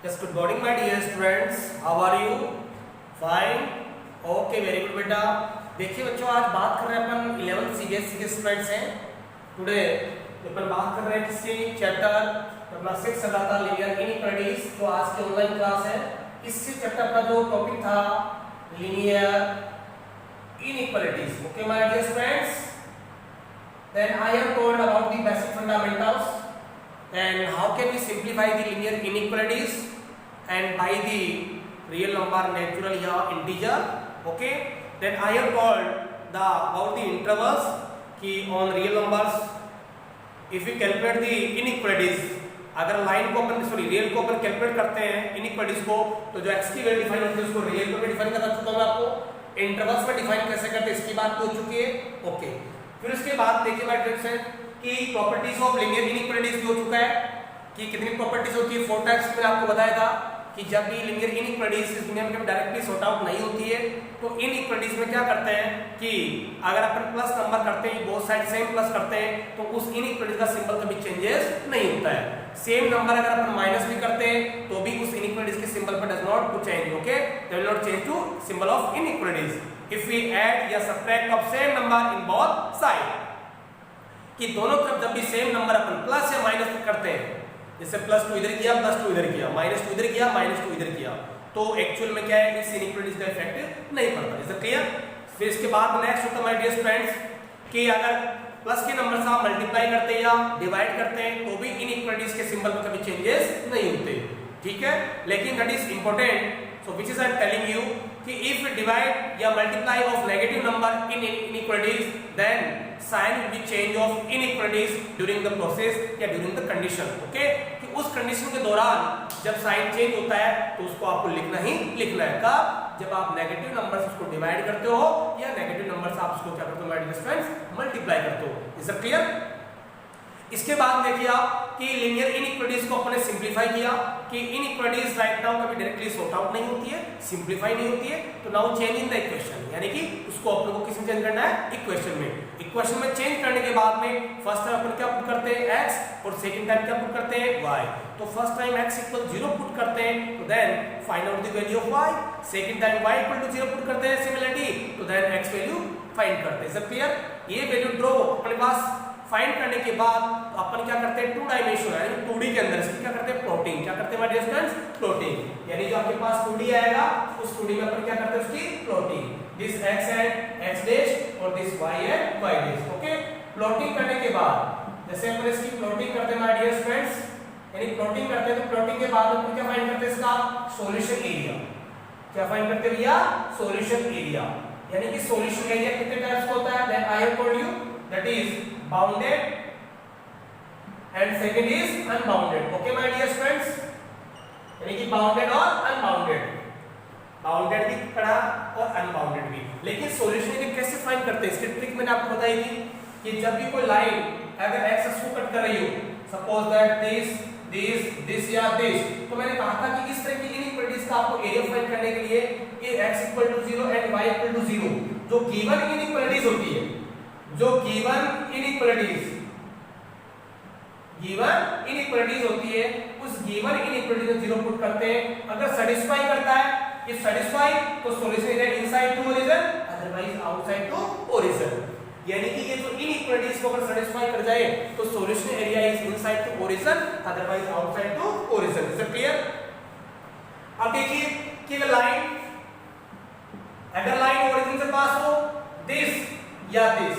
Yes, good morning, my dear students. How are you? Fine. Okay, very good बेटा. देखिए बच्चों, आज बात कर रहे हैं अपन 11th CBSE के स्टूडेंट्स हैं. टुडे अपन बात कर रहे हैं किसकी चैप्टर अपना 6 चल रहा था लीनियर इनइक्वालिटीज, जो आज की ऑनलाइन क्लास है. इसी चैप्टर का जो टॉपिक था linear inequalities. Okay my dear students, then I have told about the basic fundamentals and how can we simplify the linear inequalities and by the real number, natural या integer. Okay, then I have told the about the intervals कि on real numbers if we calculate the inequalities, अगर line को अपन real को अपन calculate करते हैं inequalities को, तो जो x की वैल्यू डिफाइन होती है उसको रियल को भी डिफाइन करना चुका हूं आपको. इंटरवल्स में डिफाइन कैसे करते हैं इसकी बात हो चुकी है. ओके, फिर उसके बाद देखिए माय डियर फ्रेंड्स कि प्रॉपर्टीज ऑफ लीनियर इनइक्वालिटीज भी हो चुका है कि कितनी प्रॉपर्टीज होती है. 4 टाइप्स मैंने आपको बताया था कि जब भी लीनियर इनइक्वालिटीज इस दुनिया में डायरेक्टली सॉर्ट आउट नहीं होती है तो इनइक्वालिटीज में क्या करते हैं कि अगर अपन प्लस नंबर करते हैं, बोथ साइड सेम प्लस करते हैं, तो उस इनइक्वालिटी का सिंबल कभी चेंजेस नहीं होता है. सेम नंबर अगर अपन माइनस भी करते हैं तो भी उस इनइक्वालिटीज के सिंबल पर does not to change. Okay, they will not change to symbol of inequalities if we add या subtract of same number in both side. कि दोनों तरफ जब भी सेम नंबर अपन प्लस या माइनस करते हैं, जैसे +2 इधर किया, +2 इधर किया, -2 इधर किया, -2 इधर किया, तो एक्चुअल में क्या है, इस इनइक्वालिटीज का इफेक्ट नहीं पड़ता. Is it clear? फिर इसके बाद नेक्स्ट होता है माय डियर स्टूडेंट्स कि अगर प्लस के नंबर से आप मल्टीप्लाई करते हैं या डिवाइड करते हैं तो भी इनइक्वालिटीज के सिंबल में कभी चेंजेस नहीं होते. ठीक है, लेकिन that is important. So which is I am telling you कि इफ डिवाइड या multiply of negative number in inequalities then sign will be change of inequalities during the process या ड्यूरिंग द कंडीशन. ओके, कि उस condition के दौरान जब sign change होता है तो उसको आपको लिखना ही लिखना है. कब? जब आप नेगेटिव नंबर से उसको डिवाइड करते हो या नेगेटिव नंबर से आप उसको क्या करते हो माय डियर फ्रेंड्स, मल्टीप्लाई करते हो. Is it clear? इसके बाद देखिए आप कि लीनियर इनइक्वालिटीज को अपने सिंपलीफाई किया कि इनइक्वालिटीज राइट नाउ कभी डायरेक्टली सॉर्ट आउट नहीं होती है, सिंपलीफाई नहीं होती है. तो now change in the equation, यानी कि उसको अपने को किस में चेंज करना है, इक्वेशन में. इक्वेशन में चेंज करने के बाद में फर्स्ट टाइम अपन क्या पुट करते हैं x और सेकंड टाइम क्या पुट करते हैं y. तो फर्स्ट टाइम x = 0 पुट करते हैं तो then find out the value of y. Second time y = 0 put करते हैं सिमिलरिटी, तो देन x वैल्यू फाइंड करते हैं. सब क्लियर? ये वैल्यू ड्रॉ अपने पास फाइंड करने के बाद अपन क्या करते हैं, 2 डायमेंशन यानी 2D के अंदर इसकी क्या करते हैं, प्लॉटिंग. क्या करते हैं माय डियर स्टूडेंट्स, प्लॉटिंग. यानी जो आपके पास 2D आएगा उस 2D में अपन क्या करते हैं, उसकी plotting. This x and x dash और this y and y dash. Okay, plotting करने के बाद जैसे अपन इसकी प्लॉटिंग करते हैं माय डियर स्टूडेंट्स, यानी प्लॉटिंग करते हैं तो प्लॉटिंग के बाद अपन क्या फाइंड करते हैं, इसका सॉल्यूशन एरिया. क्या फाइंड करते हैं भैया, सॉल्यूशन एरिया. यानी कि सॉल्यूशन एरिया कितने टाइप्स का होता है, then I have told you that is bounded and second is unbounded. okay my dear friends, यानी कि bounded और unbounded. bounded भी पढ़ा और unbounded भी. लेकिन सॉल्यूशन के कैसे फाइंड करते हैं इसकी ट्रिक मैंने आपको बताई थी कि जब भी कोई लाइन अगर x एक्सिस को कट कर रही हो, सपोज दैट दिस या दिस, तो मैंने कहा था कि इस तरह की इनइक्वालिटीज का आपको एरिया फाइंड करने के लिए कि x = 0 एंड y = 0 जो गिवन इनइक्वालिटीज होती है, जो गिवन इनइक्वालिटीज होती है उस गिवन इनइक्वालिटी में 0 पुट करते हैं. अगर सेटिस्फाई करता है, इफ सेटिस्फाई तो solution area inside to origin, otherwise outside to origin. यानी कि ये जो इनइक्वालिटीज को अगर सेटिस्फाई कर जाए तो solution area is inside to origin, otherwise outside to origin. Is it clear? अब देखिए कि अगर लाइन ओरिजिन से पास हो दिस या दिस,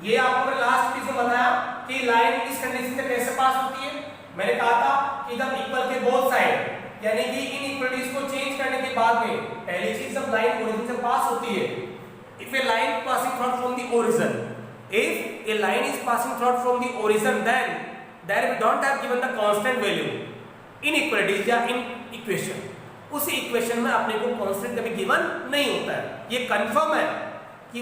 ये आपको मैंने लास्ट वीडियो में बताया कि लाइन इस कंडीशन से कैसे पास होती है. मैंने कहा था कि जब इक्वल के बोथ साइड, यानी कि इनइक्वालिटीज को चेंज करने के बाद में पहली चीज जब लाइन ओरिजिन से पास होती है, if a line passing through from the origin, if a line is passing through from the origin then there we don't have given the constant value inequalities या इन इक्वेशन. उस equation में अपने को constant कभी given नहीं होता है. ये कंफर्म है कि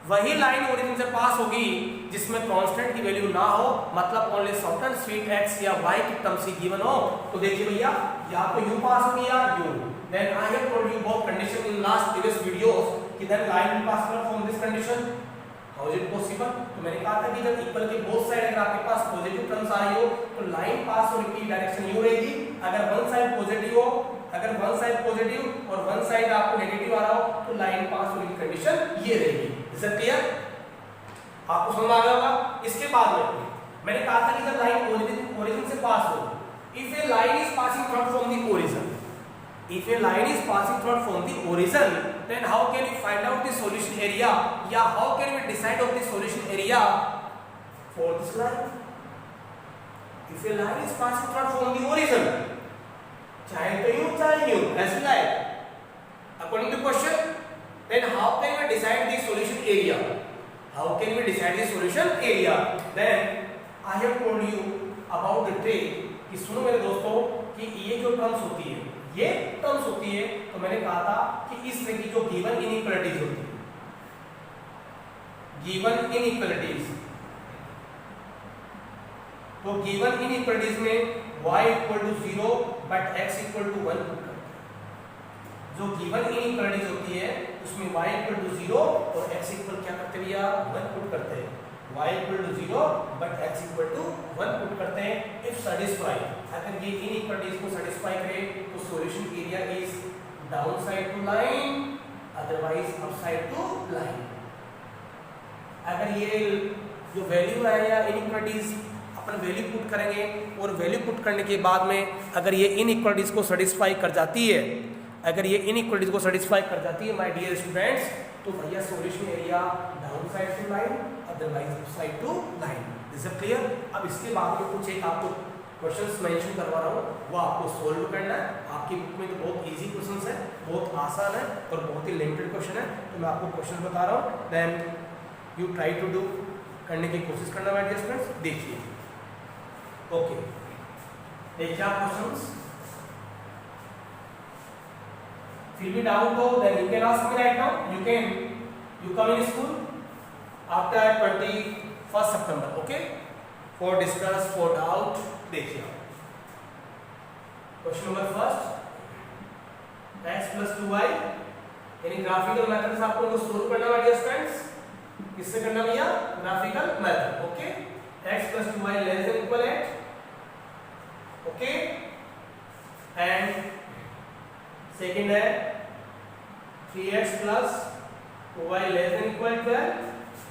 वही लाइन ओरिजिन से पास होगी जिसमें कांस्टेंट की वैल्यू ना हो, मतलब only short and sweet x या y की टर्म्स ही गिवन हो. तो देखिए भैया या तो u पास होगी या u. Then I have told you both condition in last previous videos कि then line will pass from this condition. How is it possible? तो मैंने कहा था कि जब इक्वल के बोथ साइड अगर आपके पास पॉजिटिव टर्म्स आ रही हो तो लाइन पास होने की डायरेक्शन u रहेगी अगर वन साइड पॉजिटिव हो, अगर वन साइड पॉजिटिव और वन साइड आपको नेगेटिव आ रहा हो तो लाइन पास होने की कंडीशन ये रहेगी। Is it clear? आपको समझ आ गया होगा। इसके बाद में मैंने कहा था कि जब लाइन ओरिजिन से पास हो, if a line is passing from the origin, if a line is passing from the origin, then how can we find out the solution area, या how can we decide of the solution area for this line? If a line is passing from the origin, चाहे तो यूं चाहे यूं, as you like, according to question, then how can we decide the solution area? How can we decide the solution area? Then I have told you about the trick कि सुनो मेरे दोस्तों कि ये जो टर्म्स होती है, ये टर्म्स होती है, तो मैंने कहा था कि इस तरह की जो गिवन इनइक्वालिटीज होती है, गिवन इनइक्वालिटीज, तो गिवन इनइक्वालिटीज में y equal to 0 but x equal to 1 put करते हैं। जो गिवन इनइक्वालिटीज होती है उसमें y इक्वल टू 0 और x इक्वल क्या करते हैं भैया 1 पुट करते हैं। y equal to 0 but x equal to 1 put करते हैं। इफ सेटिस्फाई, अगर ये इनइक्वालिटीज को सेटिस्फाई करे तो solution area is down side to line, otherwise up side to line. अगर ये जो वैल्यू है या इनइक्वालिटीज अपन वैल्यू पुट करेंगे और वैल्यू पुट करने के बाद में अगर ये इनइक्वालिटीज को सेटिस्फाई कर जाती है, अगर ये इनइक्वालिटीज को सेटिस्फाई कर जाती है माय डियर स्टूडेंट्स, तो भैया solution area down side to line, otherwise up side to line. Is it clear? अब इसके बाद में कुछ एक आपको क्वेश्चंस मेंशन करवा रहा हूँ, वो आपको सोल्व करना है। आपकी बुक में तो बहुत इजी क्वेश्चंस है, बहुत आसान है और बहुत ही लिमिटेड क्वेश्चन है, तो मैं आपको क्वेश्चन बता रहा हूँ, then you try to do, करने की कोशिश करना माय डियर स्टूडेंट्स। देखिए, ओके, देखिए आप questions, feel me doubt though, then you can ask me right now. You come in school after 21st September, okay, for discuss, for doubt. देखिए question number first, x plus 2y, यानी graphical method से आपको इनको solve करना है dear students. किससे करना भैया? Graphical method, okay. x plus 2y less than equal 8, okay, and second है 3x plus 2y less than equal 12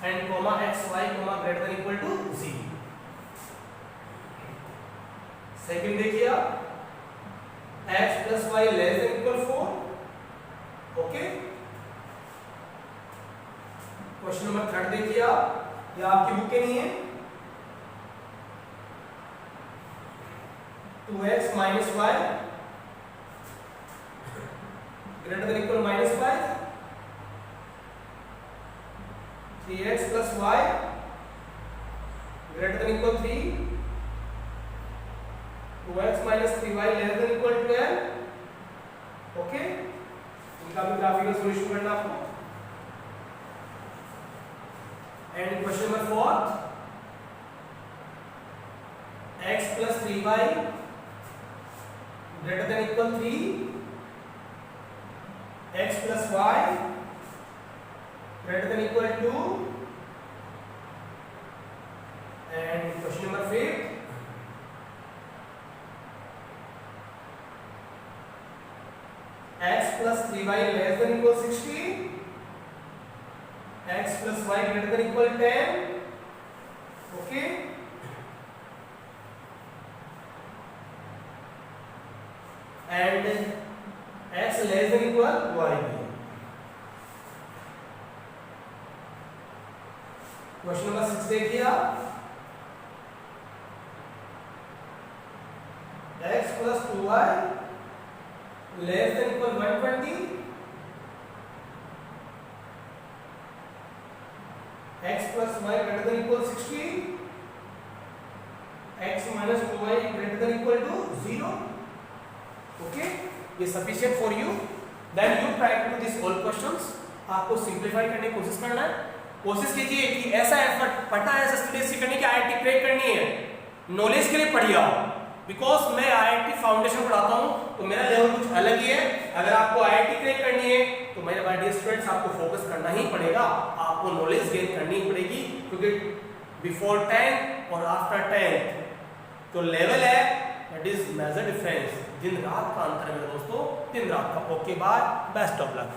and comma xy comma greater than equal to 0। Second देखिए आप, x plus y less than equal 4, okay. Question number third देखिए आप, ये आपकी book के नहीं है, 2x minus y greater than equal minus 5, 3x plus y greater than equal 3, 2x minus 3y less than equal 12, okay. इनका भी graphical solution करना आपको। And question number fourth, x plus 3y greater than equal 3, x plus y greater than equal 2, and question number 5, x plus 3y less than equal 60, x plus y greater than equal 10, okay, and x less than equal y। Question number 6 देखिए आप, x plus 2y less than equal 120, x plus y greater than equal 60, x minus 2y greater than equal to 0, okay, ये sufficient for you, then you try to do this all questions। आपको simplify करने की कोशिश करना है, कोशिश कीजिए कि ऐसा एफर्ट पढ़ना है एसएससी करने की, आईआईटी क्रैक करनी है, नॉलेज के लिए पढ़िए आप, बिकॉज मैं आईआईटी फाउंडेशन पढ़ाता हूँ तो मेरा लेवल कुछ अलग ही है। अगर आपको आईआईटी क्रैक करनी है तो मेरे भाई डियर स्टूडेंट्स आपको फोकस करना ही पड़ेगा, आपको नॉलेज गेन करनी ही पड़ेगी, क्योंकि बिफोर 10 और आफ्टर 10 जो लेवल है दैट इज मेजर डिफरेंस, दिन रात का अंतर है मेरे दोस्तों, दिन रात का। Okay bye, best of luck.